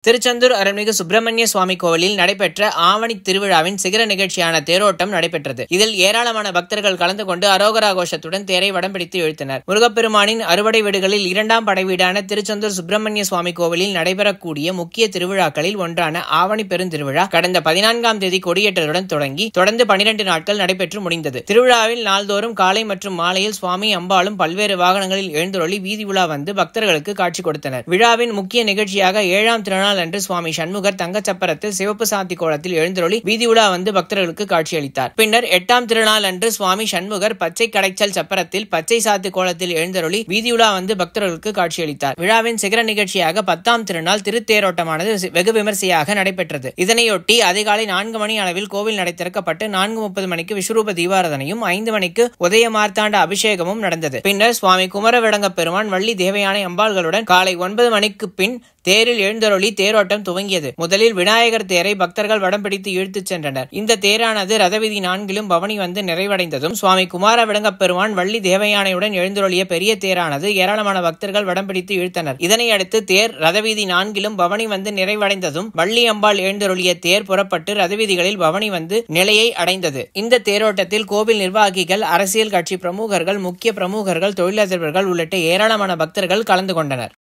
திருச்செந்தூர் அருள்மிகு சுப்பிரமணிய சுவாமி கோவிலில் நடைபெற்ற ஆவணி திருவிழாவின் சிகர நிகழ்ச்சியான தேரோட்டம் நடைபெற்றது. இதில் ஏராளமான பக்தர்கள் கலந்து கொண்டு அரோகரா கோஷத்துடன் தேரை வடம் பிடித்து இழுத்தனர். முருகப்பெருமானின் அறுவடை வீடுகளில் இரண்டாம் படை வீடான திருச்செந்தூர் சுப்பிரமணிய சுவாமி கோவிலில் நடைபெறக்கூடிய முக்கிய திருவிழாக்களில் ஒன்றான ஆவணி பெருந்திருவிழா கடந்த 14ஆம் தேதி கொடியேற்றலுடன் தொடங்கி தொடர்ந்து 12 நாட்கள் நடைபெற்று முடிந்தது. திருவிழாவில் நாள்தோறும் காலை மற்றும் மாலையில் சுவாமி அம்பாளும் பல்வேறு வாகனங்களில் எழுந்தருளி வீதி உலா வந்து பக்தர்களுக்கு காட்சி கொடுத்தனர். விழாவின் முக்கிய நிகழ்ச்சியாக 7ஆம் திருநாள் அன்று சுவாமி சண்முகர் தங்கச்சப்பரத்தில் சிவப்பு சாத்தி கோலத்தில் எழுந்தருளி வீதி உலா வந்து பக்தர்களுக்கு காட்சியளித்தார். பின்னர் 8ஆம் திருநாள் அன்று சுவாமி சண்முகர் பச்சை கடைச்சல் சப்பரத்தில் பச்சை சாத்தி கோலத்தில் எழுந்தருளி வீதி உலா வந்து பக்தர்களுக்கு காட்சியளித்தார். விழாவின் சிகர நிகழ்ச்சியாக 10ஆம் திருநாள் திருத்தேரோட்டமானது வெகு விமர்சையாக நடைபெற்றது. இதனையொட்டி அதிகாலை 4 மணி அளவில் கோவில் நடை திறக்கப்பட்டு 4:30 மணிக்கு விஸ்வரூப தீபாராதனையும் 5 மணிக்கு உதய மார்த்தாண்ட அபிஷேகமும் நடந்தது. பின்னர் சுவாமி குமரவிடங்க பெருமான் வள்ளி தேவயானை அம்பாள்களுடன் காலை 9 மணிக்கு பின் தேரில் எழுந்தருளி தேரோட்டம் துவங்கியது. முதலில் விநாயகர் தேரை பக்தர்கள் வடம் பிடித்து இழுத்துச் சென்றனர். இந்த தேரானது ரதவீதி 4லும் பவனி வந்து நிறைவடைந்ததும் சுவாமி குமாரவிடங்க பெருமான் வள்ளி தேவயானையுடன் எழுந்தருளிய பெரிய தேரானது ஏராளமான பக்தர்கள் வடம் பிடித்து இழுத்தனர். இதனையடுத்து தேர் ரதவீதி 4லும் பவனி வந்து நிறைவடைந்ததும் வள்ளி அம்பாள் எழுந்தருளிய தேர் புறப்பட்டு ரதவீதிகளில் பவனி வந்து நிலையை அடைந்தது. இந்த தேரோட்டத்தில் கோவில் நிர்வாகிகள், அரசியல் கட்சி பிரமுகர்கள், முக்கிய பிரமுகர்கள், தொழிலதிபர்கள் உள்ளிட்ட ஏராளமான பக்தர்கள் கலந்து கொண்டனர்.